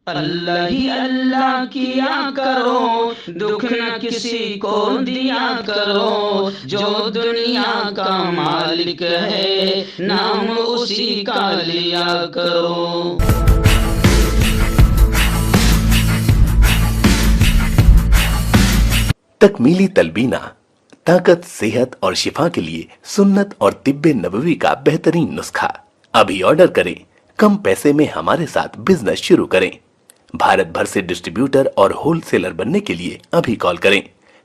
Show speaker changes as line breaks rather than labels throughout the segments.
اللہ ہی اللہ کیا کرو، دکھ نہ کسی کو دیا کرو، جو دنیا کا مالک ہے نام اسی کا لیا کرو۔
تکمیلی تلبینہ طاقت، صحت اور شفا کے لیے سنت اور طب نبوی کا بہترین نسخہ۔ ابھی آرڈر کریں، کم پیسے میں ہمارے ساتھ بزنس شروع کریں۔ بھارت بھر سے ڈسٹریبیوٹر اور ہول سیلر بننے کے لیے ابھی کال کریں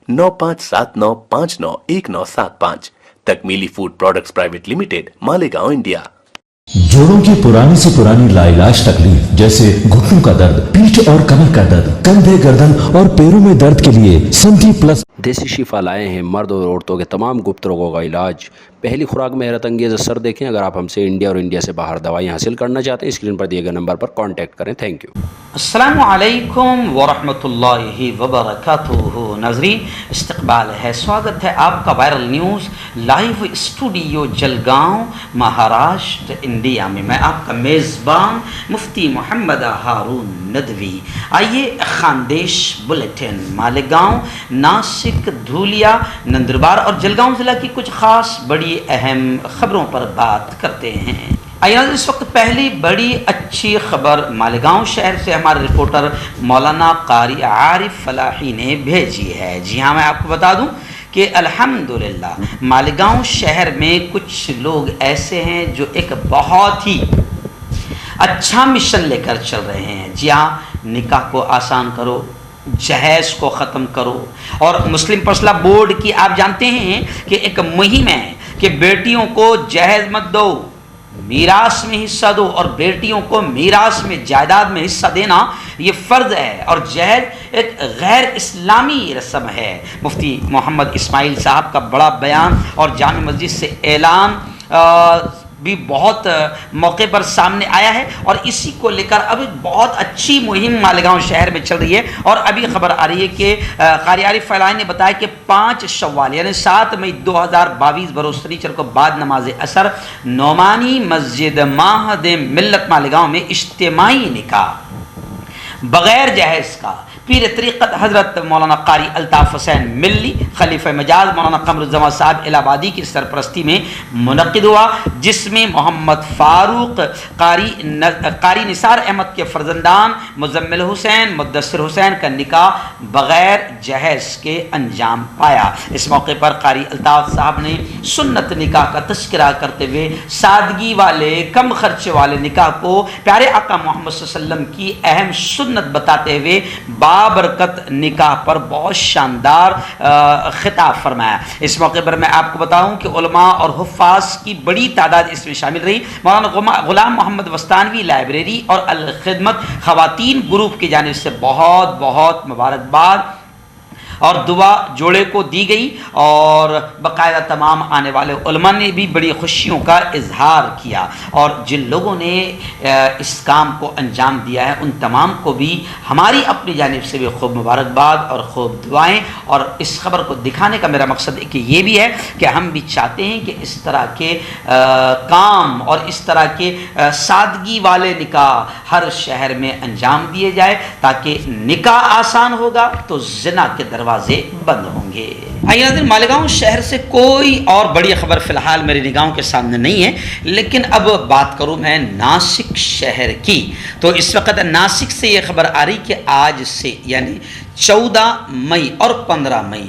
9579591975۔ Takmili food products private limited, Malegaon, India.
جوڑوں کی پرانی سے پرانی لاعلاج تکلیف جیسے گھٹنوں کا درد، پیٹھ اور کمر کا درد، کندھے، گردن اور پیروں میں درد کے لیے سنٹی پلس
دیسی شفا لائے ہیں مرد اور عورتوں کے تمام گپت روگوں کا علاج۔ پہلی خوراک میں حیرت انگیز اثر دیکھیں۔ اگر آپ ہم سے انڈیا اور انڈیا سے باہر دوائیں حاصل کرنا چاہتے ہیں، اسکرین پر دیے گئے نمبر پر کانٹیکٹ کریں۔ Thank you.
السلام علیکم ورحمۃ اللہ وبرکاتہ۔ ناظرین، استقبال ہے، سواگت ہے آپ کا viral news live studio Jalgaon, Maharashtra, India میں۔ میں آپ کا میزبان مفتی محمد ہارون ندوی۔ آئیے خاندیش بلیٹن مالیگاؤں، ناسک، دھولیا، نندربار اور جلگاؤں ضلع کی کچھ خاص بڑی اہم خبروں پر بات کرتے ہیں۔ اس وقت پہلی بڑی اچھی خبر مالیگاؤں شہر سے ہمارے رپورٹر مولانا قاری عارف فلاحی نے بھیجی ہے۔ جی ہاں، میں آپ کو بتا دوں کہ الحمدللہ مالیگاؤں شہر میں کچھ لوگ ایسے ہیں جو ایک بہت ہی اچھا مشن لے کر چل رہے ہیں۔ جی ہاں، نکاح کو آسان کرو، جہیز کو ختم کرو، اور مسلم پرسنل بورڈ کی آپ جانتے ہیں کہ ایک مہم ہے کہ بیٹیوں کو جہیز مت دو، میراث میں حصہ دو، اور بیٹیوں کو میراث میں، جائیداد میں حصہ دینا یہ فرض ہے، اور جہیز ایک غیر اسلامی رسم ہے۔ مفتی محمد اسماعیل صاحب کا بڑا بیان اور جامع مسجد سے اعلان بھی بہت موقع پر سامنے آیا ہے، اور اسی کو لے کر اب بہت اچھی مہم مالیگاؤں شہر میں چل رہی ہے۔ اور ابھی خبر آ رہی ہے کہ قاری عارف فلاحی نے بتایا کہ 5 شوال یعنی 7 مئی 2022 بروز سنیچر کو بعد نماز عصر نعمانی مسجد معہد ملت مالیگاؤں میں اجتماعی نکاح بغیر جہیز کا پیر طریقت حضرت مولانا قاری الطاف حسین ملی، خلیفہ مجاز مولانا قمر الزمان صاحب الہ آبادی کی سرپرستی میں منعقد ہوا، جس میں محمد فاروق قاری نثار احمد کے فرزندان مزمل حسین، مدثر حسین کا نکاح بغیر جہیز کے انجام پایا۔ اس موقع پر قاری الطاف صاحب نے سنت نکاح کا تذکرہ کرتے ہوئے سادگی والے، کم خرچے والے نکاح کو پیارے آقا محمد صلی اللہ علیہ وسلم کی اہم سنت بتاتے ہوئے بابرکت نکاح پر بہت شاندار خطاب فرمایا۔ اس موقع پر میں آپ کو بتاؤں کہ علماء اور حفاظ کی بڑی تعداد اس میں شامل رہی۔ مولانا غلام محمد وستانوی لائبریری اور الخدمت خواتین گروپ کی جانب سے بہت بہت مبارکباد اور دعا جوڑے کو دی گئی، اور باقاعدہ تمام آنے والے علماء نے بھی بڑی خوشیوں کا اظہار کیا، اور جن لوگوں نے اس کام کو انجام دیا ہے ان تمام کو بھی ہماری اپنی جانب سے بھی خوب مبارکباد اور خوب دعائیں۔ اور اس خبر کو دکھانے کا میرا مقصد کہ یہ بھی ہے کہ ہم بھی چاہتے ہیں کہ اس طرح کے کام اور اس طرح کے سادگی والے نکاح ہر شہر میں انجام دیے جائے، تاکہ نکاح آسان ہوگا تو زنا کے دروازے بند ہوں گے۔ مالیگاؤں شہر سے کوئی اور بڑی خبر فی الحال میری نگاہوں کے سامنے نہیں ہے، لیکن اب بات کروں میں ناسک شہر کی، تو اس وقت ناسک سے یہ خبر آ رہی کہ آج سے یعنی 14 مئی اور 15 مئی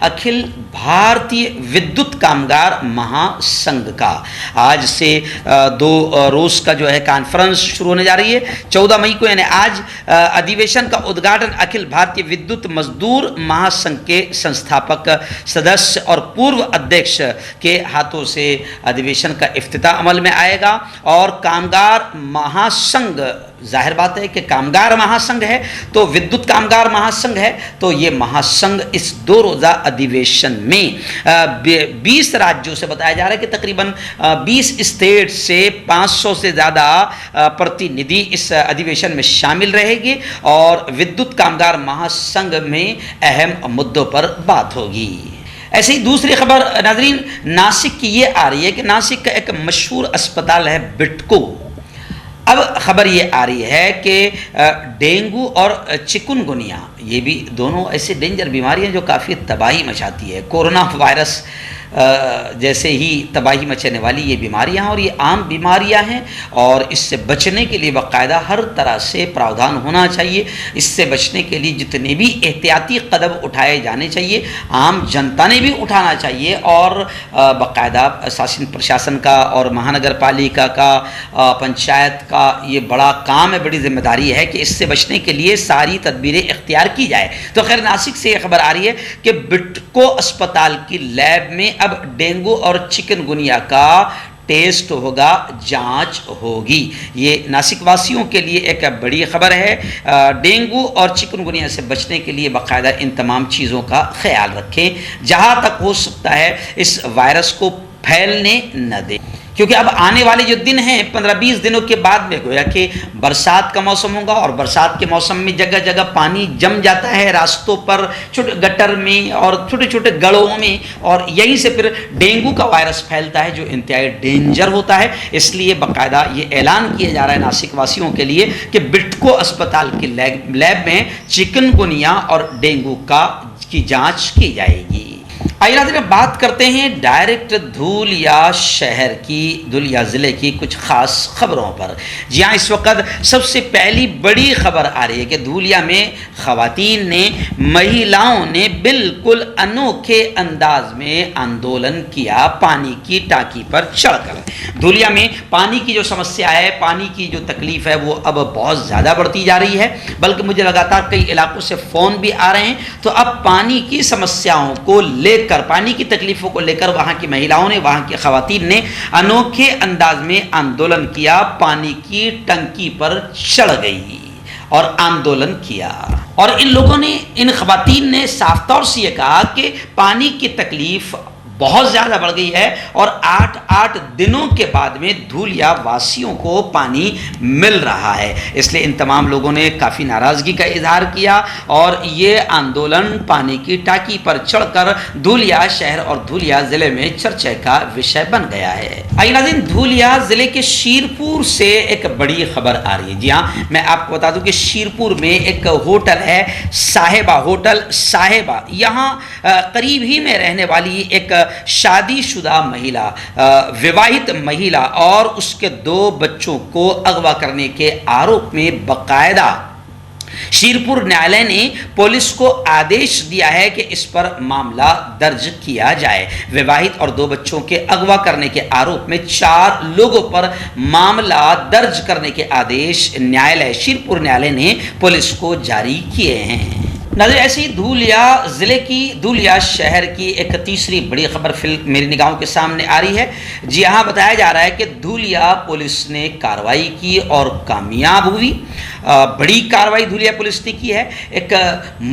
اکھل بھارتی ودیوت کامگار مہاسنگھ کا۔ آج سے 2 روز کا جو ہے کانفرنس شروع ہونے جا رہی ہے۔ 14 مئی کو یعنی آج ادھیویشن کا ادگھاٹن اکھل بھارتی ودیوت مزدور مہاسنگھ کے سنستھاپک سدسیہ اور پورو ادھیکش کے ہاتھوں سے ادھیویشن کا افتتاح عمل میں آئے گا، اور کامگار مہاسنگھ، ظاہر بات ہے کہ کامگار مہاسنگھ ہے تو ودیوت کامگار مہاسنگھ ہے، تو یہ مہاسنگھ اس 2 روزہ ادھیویشن میں 20 راجیوں سے بتایا جا رہا ہے کہ تقریباً 20 اسٹیٹ سے 500 سے زیادہ پرتیندھی اس ادھیویشن میں شامل رہے گی، اور ودیوت کامگار مہاسنگھ میں اہم مدعوں پر بات ہوگی۔ ایسے ہی دوسری خبر ناظرین ناسک کی یہ آ رہی ہے کہ ناسک کا ایک مشہور اسپتال ہے بٹکو، خبر یہ آ رہی ہے کہ ڈینگو اور چکن گنیا یہ بھی دونوں ایسے ڈینجر بیماریاں جو کافی تباہی مچاتی ہے. کورونا وائرس جیسے ہی تباہی مچانے والی یہ بیماریاں ہیں اور یہ عام بیماریاں ہیں اور اس سے بچنے کے لیے باقاعدہ ہر طرح سے پراودھان ہونا چاہیے. اس سے بچنے کے لیے جتنے بھی احتیاطی قدم اٹھائے جانے چاہیے عام جنتا نے بھی اٹھانا چاہیے اور باقاعدہ شاسن پرشاسن کا اور مہانگر پالیکا کا پنچایت کا یہ بڑا کام ہے, بڑی ذمہ داری ہے کہ اس سے بچنے کے لیے ساری تدبیریں اختیار کی جائے. تو خیر ناسک سے یہ خبر آ رہی ہے کہ بٹکو اسپتال کی لیب میں اب ڈینگو اور چکن گنیا کا ٹیسٹ ہوگا, جانچ ہوگی. یہ ناسک واسیوں کے لیے ایک بڑی خبر ہے. ڈینگو اور چکن گنیا سے بچنے کے لیے باقاعدہ ان تمام چیزوں کا خیال رکھیں, جہاں تک ہو سکتا ہے اس وائرس کو پھیلنے نہ دیں, کیونکہ اب آنے والے جو دن ہیں 15-20 دنوں کے بعد میں گویا کہ برسات کا موسم ہوگا اور برسات کے موسم میں جگہ جگہ پانی جم جاتا ہے راستوں پر, چھوٹے گٹر میں اور چھوٹے چھوٹے گڑھوں میں, اور یہیں سے پھر ڈینگو کا وائرس پھیلتا ہے جو انتہائی ڈینجر ہوتا ہے. اس لیے باقاعدہ یہ اعلان کیا جا رہا ہے ناسک واسیوں کے لیے کہ بٹکو اسپتال کی لیب میں چکن گنیا اور ڈینگو کی جانچ کی جائے گی. آئیے ناظرین بات کرتے ہیں ڈائریکٹ دھولیا شہر کی, دھولیا ضلع کی کچھ خاص خبروں پر. جی ہاں, اس وقت سب سے پہلی بڑی خبر آ رہی ہے کہ دھولیا میں خواتین نے, مہیلاؤں نے بالکل انوکھے انداز میں آندولن کیا پانی کی ٹانکی پر چڑھ کر. دھولیا میں پانی کی جو سمسیا ہے, پانی کی جو تکلیف ہے وہ اب بہت زیادہ بڑھتی جا رہی ہے, بلکہ مجھے لگاتار کئی علاقوں سے فون بھی آ رہے ہیں. تو اب پانی کی سمسیاؤں کو لے کر, پانی کی تکلیفوں کو لے کر وہاں کی مہیلاؤں نے, وہاں کی خواتین نے انوکھے انداز میں آندولن کیا, پانی کی ٹنکی پر چڑھ گئی اور آندولن کیا. اور ان لوگوں نے, ان خواتین نے صاف طور سے یہ کہا کہ پانی کی تکلیف بہت زیادہ بڑھ گئی ہے اور 8 دنوں کے بعد میں دھولیا واسیوں کو پانی مل رہا ہے. اس لیے ان تمام لوگوں نے کافی ناراضگی کا اظہار کیا اور یہ آندولن پانی کی ٹانکی پر چڑھ کر دھولیا شہر اور دھولیا ضلع میں چرچے کا وشے بن گیا ہے. آئیے ناظرین, دھولیا ضلع کے شیرپور سے ایک بڑی خبر آ رہی ہے. جی ہاں, میں آپ کو بتا دوں کہ شیرپور میں ایک ہوٹل ہے صاحبہ, ہوٹل صاحبہ. یہاں قریب ہی میں رہنے والی ایک شادی شدہ مہیلا, وواہت مہیلا اور اس کے 2 بچوں کو اغوا کرنے کے آروپ میں باقاعدہ شیرپور نیالے نے پولیس کو آدیش دیا ہے کہ اس پر معاملہ درج کیا جائے. وواہت اور 2 بچوں کے اغوا کرنے کے آروپ میں 4 لوگوں پر معاملہ درج کرنے کے آدیش نیالے, شیرپور نیالے نے پولیس کو جاری کیے ہیں. نظر ایسی دھولیا ضلع کی, دھولیا شہر کی ایک تیسری بڑی خبر میری نگاہوں کے سامنے آ رہی ہے. جی ہاں, بتایا جا رہا ہے کہ دھولیا پولیس نے کارروائی کی اور کامیاب ہوئی. بڑی کارروائی دھولیا پولیس نے کی ہے. ایک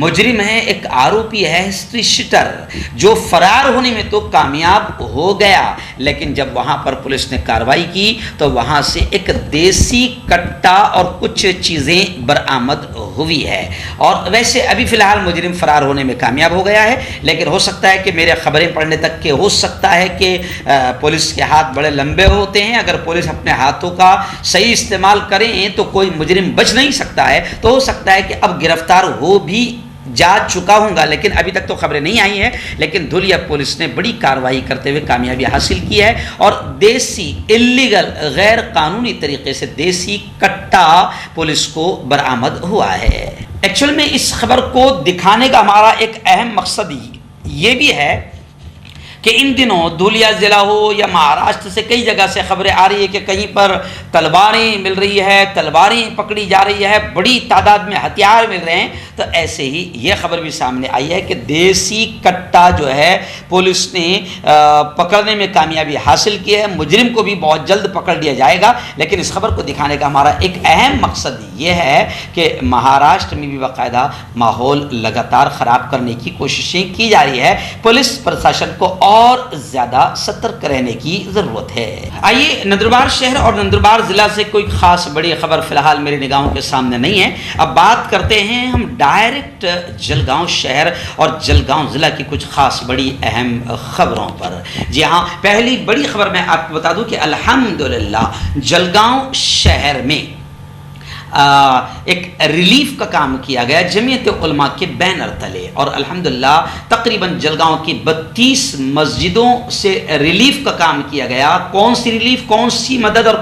مجرم ہے, ایک آروپی ہے, ہسٹری شیٹر, جو فرار ہونے میں تو کامیاب ہو گیا, لیکن جب وہاں پر پولیس نے کارروائی کی تو وہاں سے ایک دیسی کٹا اور کچھ چیزیں برآمد ہوئی ہے. اور ویسے ابھی فی الحال مجرم فرار ہونے میں کامیاب ہو گیا ہے, لیکن ہو سکتا ہے کہ میرے خبریں پڑھنے تک کہ ہو سکتا ہے کہ پولیس کے ہاتھ بڑے لمبے ہوتے ہیں. اگر پولیس اپنے ہاتھوں کا صحیح استعمال کریں تو کوئی مجرم بچ نہیں سکتا ہے. تو ہو سکتا ہے کہ اب گرفتار ہو بھی جا چکا ہوں گا, لیکن ابھی تک تو خبریں نہیں آئی ہیں. لیکن دھولیا پولیس نے بڑی کارروائی کرتے ہوئے کامیابی حاصل کی ہے اور دیسی اللیگل, غیر قانونی طریقے سے دیسی کٹا پولیس کو برآمد ہوا ہے. ایکچوئل میں اس خبر کو دکھانے کا ہمارا ایک اہم مقصد یہ بھی ہے کہ ان دنوں دھولیا ضلع ہو یا مہاراشٹر سے کئی جگہ سے خبریں آ رہی ہے کہ کہیں پر تلواریں مل رہی ہے, تلواریں پکڑی جا رہی ہے, بڑی تعداد میں ہتھیار مل رہے ہیں. تو ایسے ہی یہ خبر بھی سامنے آئی ہے کہ دیسی کٹا جو ہے پولیس نے پکڑنے میں کامیابی حاصل کی ہے. مجرم کو بھی بہت جلد پکڑ لیا جائے گا, لیکن اس خبر کو دکھانے کا ہمارا ایک اہم مقصد یہ ہے کہ مہاراشٹر میں بھی باقاعدہ ماحول لگاتار خراب کرنے کی کوششیں کی جا رہی ہے. پولیس پرشاسن کو اور زیادہ سترک رہنے کی ضرورت ہے. آئیے نندربار شہر اور نندربار ضلع سے کوئی خاص بڑی خبر فی الحال میری نگاہوں کے سامنے نہیں ہے. اب بات کرتے ہیں ہم ڈائریکٹ جلگاؤں شہر اور جلگاؤں ضلع کی کچھ خاص بڑی اہم خبروں پر. جی ہاں, پہلی بڑی خبر میں آپ کو بتا دوں کہ الحمدللہ جلگاؤں شہر میں ایک ریلیف کا کام کیا گیا جمعیت علماء کے بینر تلے، اور الحمدللہ تقریباً جلگاؤں کی 32 مسجدوں سے ریلیف کا کام کیا گیا۔ کون سی ریلیف، کون سی مدد اور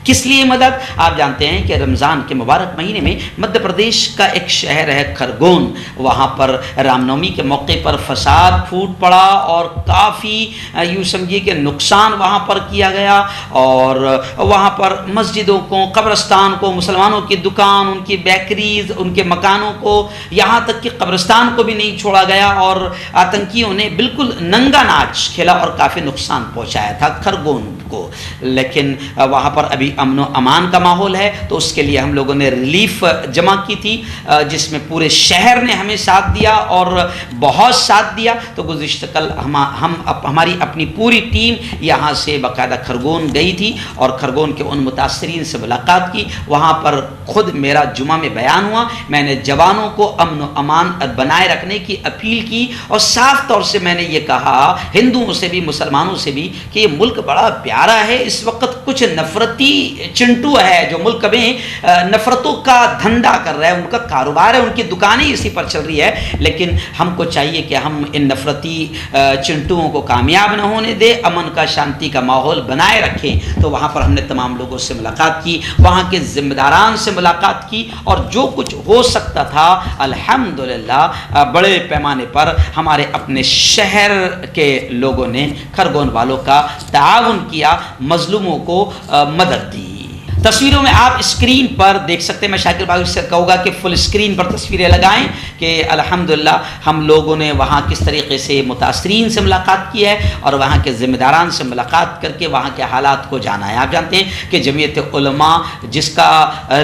کس لیے مدد؟ آپ جانتے ہیں کہ رمضان کے مبارک مہینے میں مدھیہ پردیش کا ایک شہر ہے کھرگون، وہاں پر رام نومی کے موقع پر فساد پھوٹ پڑا اور کافی یوں سمجھیے کہ نقصان وہاں پر کیا گیا، اور وہاں پر مسجدوں کو، قبرستان کو، مسلمانوں کی دکان، ان کی بیکریز، ان کے مکانوں کو، یہاں تک کہ قبرستان کو بھی نہیں چھوڑا گیا، اور آتنکیوں نے بالکل ننگا ناچ کھیلا اور کافی نقصان پہنچایا تھا کھرگون کو۔ لیکن وہاں پر ابھی امن و امان کا ماحول ہے، تو اس کے لیے ہم لوگوں نے ریلیف جمع کی تھی، جس میں پورے شہر نے ہمیں ساتھ دیا اور بہت ساتھ دیا۔ تو گزشتہ کل ہماری اپنی پوری ٹیم یہاں سے باقاعدہ کھرگون گئی تھی اور کھرگون کے ان متاثرین سے ملاقات کی۔ وہاں پر خود میرا جمعہ میں بیان ہوا، میں نے جوانوں کو امن و امان بنائے رکھنے کی اپیل کی، اور صاف طور سے میں نے یہ کہا ہندوؤں سے بھی مسلمانوں سے بھی کہ یہ ملک بڑا پیارا ہے، اس وقت کچھ نفرتی چنٹو ہے جو ملک میں نفرتوں کا دھندا کر رہا ہے، ان کا کاروبار ہے، ان کی دکانیں اسی پر چل رہی ہے، لیکن ہم کو چاہیے کہ ہم ان نفرتی چنٹوؤں کو کامیاب نہ ہونے دے، امن کا، شانتی کا ماحول بنائے رکھیں۔ تو وہاں پر ہم نے تمام لوگوں سے ملاقات کی، وہاں کے ذمہ داران سے ملاقات کی، اور جو کچھ ہو سکتا تھا الحمدللہ بڑے پیمانے پر ہمارے اپنے شہر کے لوگوں نے، کھرگون والوں کا تعاون کیا، مظلوموں کو مدد دی۔ تصویروں میں آپ اسکرین پر دیکھ سکتے ہیں، میں شاکر بھائی سے کہوں گا کہ فل اسکرین پر تصویریں لگائیں کہ الحمدللہ ہم لوگوں نے وہاں کس طریقے سے متاثرین سے ملاقات کی ہے اور وہاں کے ذمہ داران سے ملاقات کر کے وہاں کے حالات کو جانا ہے۔ آپ جانتے ہیں کہ جمعیت علماء جس کا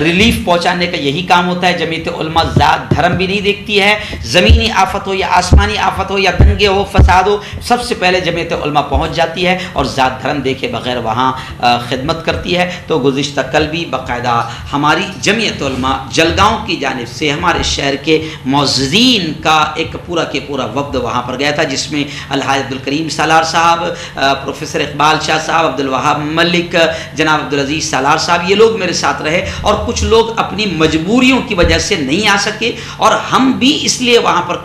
ریلیف پہنچانے کا یہی کام ہوتا ہے، جمعیت علماء ذات دھرم بھی نہیں دیکھتی ہے، زمینی آفت ہو یا آسمانی آفت ہو یا دنگے ہو، فساد ہو، سب سے پہلے جمعیت علماء پہنچ جاتی ہے اور ذات دھرم دیکھے بغیر وہاں خدمت کرتی ہے۔ تو گزشتہ کل بھی باقاعدہ ہماری جمعیت علماء جلگاؤں کی جانب سے ہمارے شہر کے معززین کا ایک پورا کے پورا وفد وہاں پر گیا تھا، جس میں الحاج عبدالکریم سالار صاحب، پروفیسر اقبال شاہ صاحب، عبدالوہاب ملک، جناب عبدالعزیز سالار صاحب، یہ لوگ میرے ساتھ رہے، اور کچھ لوگ اپنی مجبوریوں کی وجہ سے نہیں آ سکے، اور ہم بھی اس لیے وہاں پر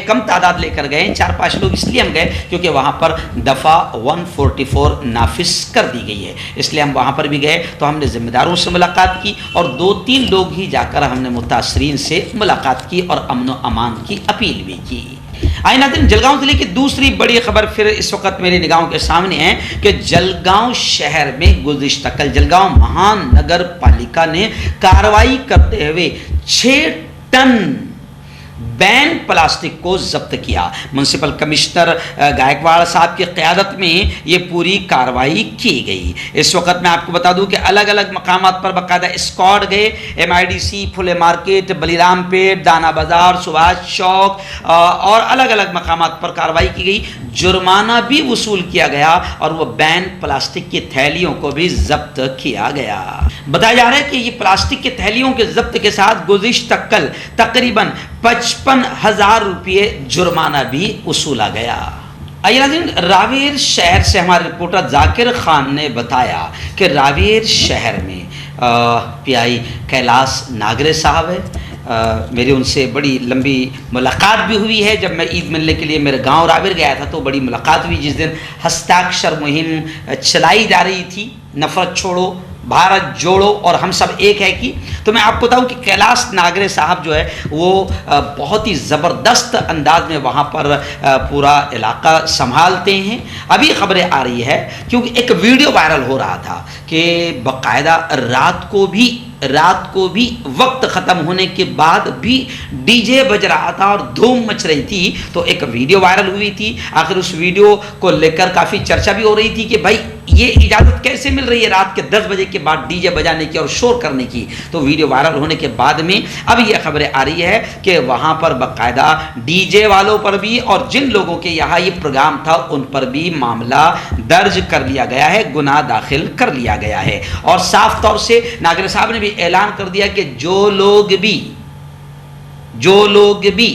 کم تعداد لے کر گئے، 4-5 لوگ اس لیے ہم گئے کیونکہ وہاں پر دفعہ 144 نافذ کر دی گئی ہے، اس لیے ہم وہاں پر بھی گئے۔ تو ہم نے ذمہ داروں سے ملاقات کی اور 2-3 لوگ ہی جا کر ہم نے متاثرین سے ملاقات کی اور امن و امان کی اپیل بھی کی۔ آئے ناظرین، جلگاؤں ضلع کی دوسری بڑی خبر پھر اس وقت میری نگاہوں کے سامنے ہے کہ جلگاؤں شہر میں گزشتہ کل جلگاؤں مہان نگر پالیکا نے کارروائی کرتے ہوئے 6 ٹن بین پلاسٹک کو ضبط کیا۔ میونسپل کمشنر گائیکواڑ صاحب کی قیادت میں یہ پوری کارروائی کی گئی۔ اس وقت میں آپ کو بتا دوں کہ الگ الگ مقامات پر باقاعدہ اسکواڈ گئے، MIDC، پھلے مارکیٹ، بلی رام پیٹ، دانا بازار، سبھاش چوک اور الگ الگ مقامات پر کارروائی کی گئی۔ جرمانہ بھی وصول کیا گیا اور وہ بین پلاسٹک کی تھیلیوں کو بھی ضبط کیا گیا۔ بتایا جا رہا ہے کہ یہ پلاسٹک کی تھیلیوں کے ضبط کے ساتھ گزشتہ کل تقریباً 55,000 روپے جرمانہ بھی وصولا گیا۔ راویر شہر سے ہمارے رپورٹر ذاکر خان نے بتایا کہ راویر شہر میں PI کیلاش ناگرے صاحب ہے، میری ان سے بڑی لمبی ملاقات بھی ہوئی ہے۔ جب میں عید ملنے کے لیے میرے گاؤں راویر گیا تھا تو بڑی ملاقات ہوئی، جس دن ہستاکشر مہم چلائی جا رہی تھی، نفرت چھوڑو، بھارت جوڑو اور ہم سب ایک ہے کی۔ تو میں آپ کو بتاؤں کہ کیلاش ناگرے صاحب جو ہے وہ بہت ہی زبردست انداز میں وہاں پر پورا علاقہ سنبھالتے ہیں۔ ابھی خبریں آ رہی ہے کیونکہ ایک ویڈیو وائرل ہو رہا تھا کہ باقاعدہ رات کو بھی وقت ختم ہونے کے بعد بھی DJ بج رہا تھا اور دھوم مچ رہی تھی، تو ایک ویڈیو وائرل ہوئی تھی۔ آخر اس ویڈیو کو لے کر کافی چرچا بھی ہو رہی تھی کہ بھائی یہ اجازت کیسے مل رہی ہے رات کے 10 بجے کے بعد DJ بجانے کی اور شور کرنے کی۔ تو ویڈیو وائرل ہونے کے بعد میں اب یہ خبریں آ رہی ہے کہ وہاں پر باقاعدہ DJ والوں پر بھی اور جن لوگوں کے یہاں یہ پروگرام تھا ان پر بھی معاملہ درج کر لیا گیا ہے، گناہ داخل کر لیا گیا ہے۔ اور صاف طور سے ناگرے صاحب نے بھی اعلان کر دیا کہ جو لوگ بھی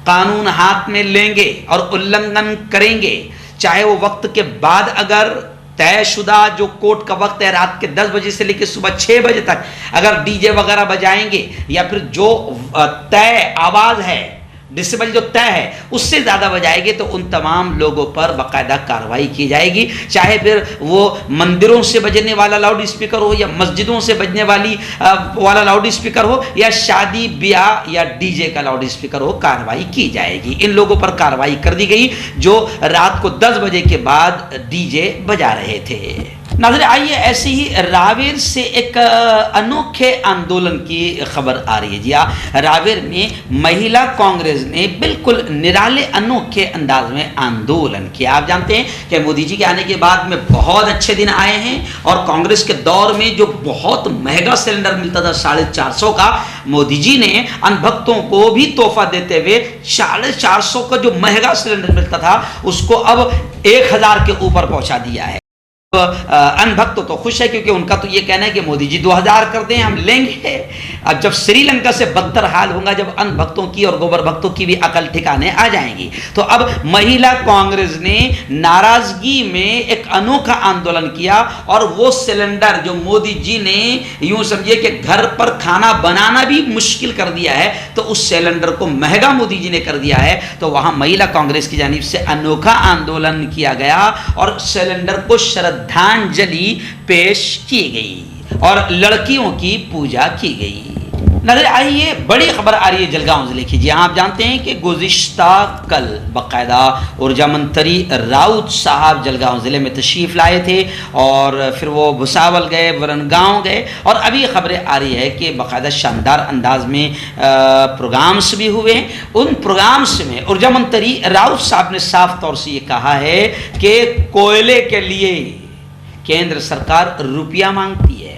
قانون ہاتھ میں لیں گے اور النگھن کریں گے، چاہے وہ وقت کے بعد اگر طے شدہ جو کورٹ کا وقت ہے رات کے 10 بجے سے لے کے صبح 6 بجے تک، اگر ڈی جے وغیرہ بجائیں گے یا پھر جو طے آواز ہے ڈیسیبل جو طے ہے اس سے زیادہ بجائے گے تو ان تمام لوگوں پر باقاعدہ کارروائی کی جائے گی، چاہے پھر وہ مندروں سے بجنے والا لاؤڈ اسپیکر ہو یا مسجدوں سے بجنے والا لاؤڈ اسپیکر ہو یا شادی بیاہ یا ڈی جے کا لاؤڈ اسپیکر ہو، کارروائی کی جائے گی۔ ان لوگوں پر کارروائی کر دی گئی جو رات کو 10 بجے کے بعد ڈی جے بجا رہے تھے۔ ناظرین آئیے ایسے ہی راویر سے ایک انوکھے آندولن کی خبر آ رہی ہے۔ جی ہاں، راویر میں مہیلا کانگریس نے بالکل نرالے انوکھے انداز میں آندولن کیا۔ آپ جانتے ہیں کہ مودی جی کے آنے کے بعد میں بہت اچھے دن آئے ہیں، اور کانگریس کے دور میں جو بہت مہنگا سلنڈر ملتا تھا 450 کا، مودی جی نے ان بھکتوں کو بھی تحفہ دیتے ہوئے 450 کا جو مہنگا سلنڈر ملتا تھا اس کو اب 1000 کے اوپر پہنچا دیا ہے۔ ان بھکت تو خوش ہے کیونکہ ان کا تو یہ کہنا ہے کہ مودی جی 2000 کر دیں ہم لیں گے۔ اب جب سری لنکا سے بدتر حال ہوگا، جب ان بھکتوں کی اور گوبر بھکتوں کی بھی عقل ٹھکانے آ جائیں گی، تو اب مہیلا کانگریس نے ناراضگی میں ایک انوکھا آندولن کیا، اور وہ سلنڈر جو مودی جی نے یوں سمجھے کہ گھر پر کھانا بنانا بھی مشکل کر دیا ہے، تو اس سلنڈر کو مہنگا مودی جی نے کر دیا ہے، تو وہاں مہیلا کانگریس کی جانب سے انوکھا آندولن کیا گیا اور سلنڈر کو شردھانجلی پیش کی گئی اور لڑکیوں کی پوجا کی گئی۔ نظر آئیے بڑی خبر آ رہی ہے جلگاؤں ضلع کی۔ جی ہاں، آپ جانتے ہیں کہ گزشتہ کل باقاعدہ ارجا منتری راؤت صاحب جلگاؤں ضلع میں تشریف لائے تھے، اور پھر وہ بھساول گئے، ورنگاؤں گئے، اور ابھی خبریں آ رہی ہے کہ باقاعدہ شاندار انداز میں پروگرامس بھی ہوئے ہیں۔ ان پروگرامس میں ارجا منتری راؤت صاحب نے صاف طور سے یہ کہا ہے کہ کوئلے کے لیے کیندر سرکار روپیہ مانگتی ہے،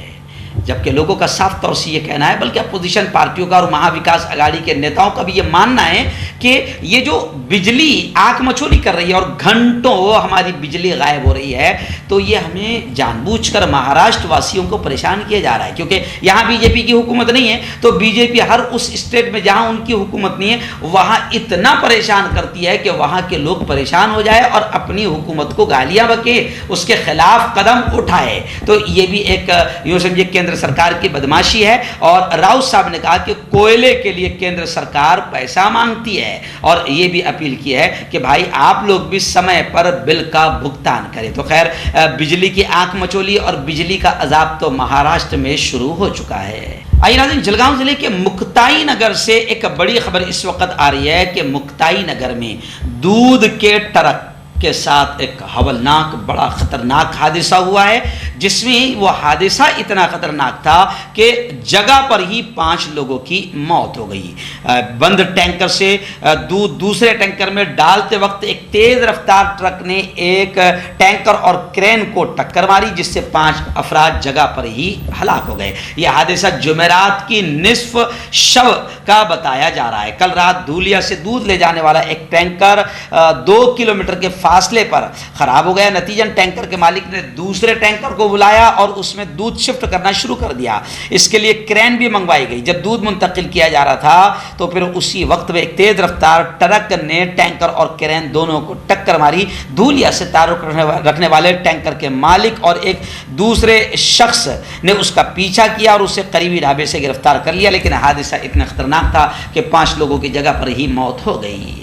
جبکہ لوگوں کا صاف طور سے یہ کہنا ہے، بلکہ اپوزیشن پارٹیوں کا اور مہا وکاس اگاڑی کے نیتاؤں کا بھی یہ ماننا ہے کہ یہ جو بجلی آنکھ مچولی کر رہی ہے اور گھنٹوں ہماری بجلی غائب ہو رہی ہے، تو یہ ہمیں جان بوجھ کر مہاراشٹر واسیوں کو پریشان کیا جا رہا ہے، کیونکہ یہاں بی جے پی کی حکومت نہیں ہے، تو بی جے پی ہر اس اسٹیٹ میں جہاں ان کی حکومت نہیں ہے وہاں اتنا پریشان کرتی ہے کہ وہاں کے لوگ پریشان ہو جائے اور اپنی حکومت کو گالیاں بکے، اس کے خلاف قدم اٹھائے۔ تو یہ بھی ایک یوں سمجھے کیندر سرکار کی بدماشی ہے، اور راؤت صاحب نے کہا کہ کوئلے کے لیے کیندر سرکار پیسہ مانگتی ہے، اور یہ بھی اپیل کی ہے کہ بھائی آپ لوگ بھی سمے پر بل کا بھگتان کریں۔ تو خیر بجلی کی آنکھ مچولی اور بجلی کا عذاب تو مہاراشٹر میں شروع ہو چکا ہے۔ آئیے ناظرین، جلگاؤں ضلع کے مکتائی نگر سے ایک بڑی خبر اس وقت آ رہی ہے کہ مکتائی نگر میں دودھ کے ٹرک کے ساتھ ایک ہولناک بڑا خطرناک حادثہ ہوا ہے، جس میں وہ حادثہ اتنا خطرناک تھا کہ جگہ پر ہی 5 لوگوں کی موت ہو گئی۔ بند ٹینکر سے دودھ دوسرے ٹینکر میں ڈالتے وقت ایک تیز رفتار ٹرک نے ایک ٹینکر اور کرین کو ٹکر ماری، جس سے 5 افراد جگہ پر ہی ہلاک ہو گئے۔ یہ حادثہ جمعرات کی نصف شب کا بتایا جا رہا ہے۔ کل رات دھولیا سے دودھ لے جانے والا ایک ٹینکر 2 کلومیٹر کے فاصلے پر خراب ہو گیا۔ نتیجن ٹینکر کے مالک نے دوسرے ٹینکر کو بلایا اور اس میں دودھ شفٹ کرنا شروع کر دیا۔ اس کے لیے کرین بھی منگوائی گئی۔ جب دودھ منتقل کیا جا رہا تھا تو پھر اسی وقت میں ایک تیز رفتار ٹرک نے ٹینکر اور کرین دونوں کو ٹکر ماری۔ دھولیا سے تعلق رکھنے والے ٹینکر کے مالک اور ایک دوسرے شخص نے اس کا پیچھا کیا اور اسے قریبی ڈھابے سے گرفتار کر لیا، لیکن حادثہ اتنا خطرناک تھا کہ 5 لوگوں کی جگہ پر ہی موت ہو گئی۔